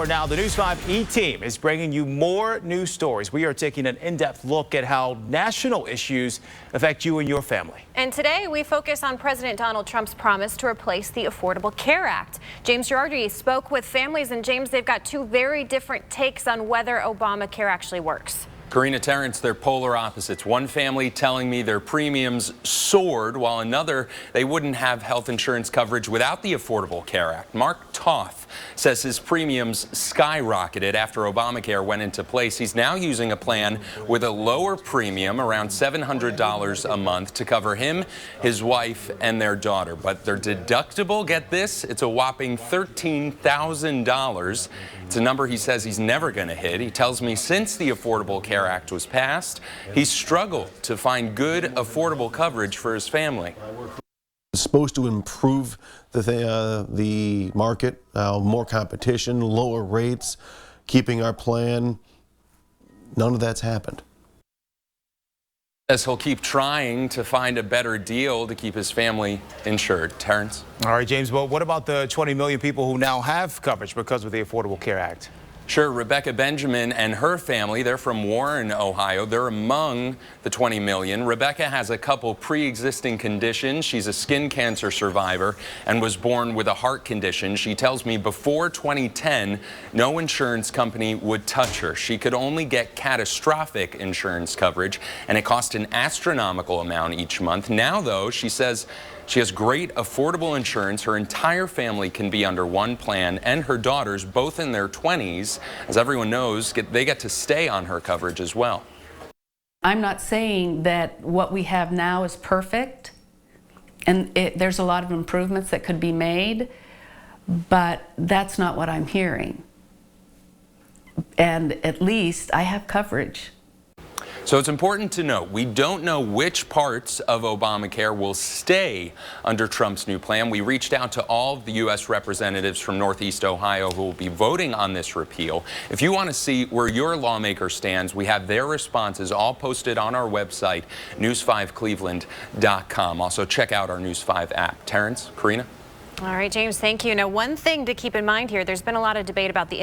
For now, the News 5 E-Team is bringing you more news stories. We are taking an in-depth look at how national issues affect you and your family. And today we focus on President Donald Trump's promise to replace the Affordable Care Act. James Gherardi spoke with families, and James, they've got two very different takes on whether Obamacare actually works. Karina, Terrence, they're polar opposites. One family telling me their premiums soared, while another, they wouldn't have health insurance coverage without the Affordable Care Act. Mark Toth says his premiums skyrocketed after Obamacare went into place. He's now using a plan with a lower premium, around $700 a month, to cover him, his wife, and their daughter. But their deductible, get this, it's a whopping $13,000. It's a number he says he's never going to hit. He tells me since the Affordable Care Act was passed, he's struggled to find good, affordable coverage for his family. It's supposed to improve the market, more competition, lower rates, keeping our plan. None of that's happened. As he'll keep trying to find a better deal to keep his family insured. Terrence? All right, James, well, what about the 20 million people who now have coverage because of the Affordable Care Act? Sure. Rebecca Benjamin and her family, they're from Warren, Ohio. They're among the 20 million. Rebecca has a couple pre-existing conditions. She's a skin cancer survivor and was born with a heart condition. She tells me before 2010, no insurance company would touch her. She could only get catastrophic insurance coverage, and it cost an astronomical amount each month. Now, though, she says she has great affordable insurance. Her entire family can be under one plan, and her daughters, both in their 20s, as everyone knows, they get to stay on her coverage as well. I'm not saying that what we have now is perfect, and there's a lot of improvements that could be made, but that's not what I'm hearing. And at least I have coverage. So it's important to note, we don't know which parts of Obamacare will stay under Trump's new plan. We reached out to all of the U.S. representatives from Northeast Ohio who will be voting on this repeal. If you want to see where your lawmaker stands, we have their responses all posted on our website, news5cleveland.com. Also, check out our News 5 app. Terrence, Karina? All right, James, thank you. Now, one thing to keep in mind here, there's been a lot of debate about the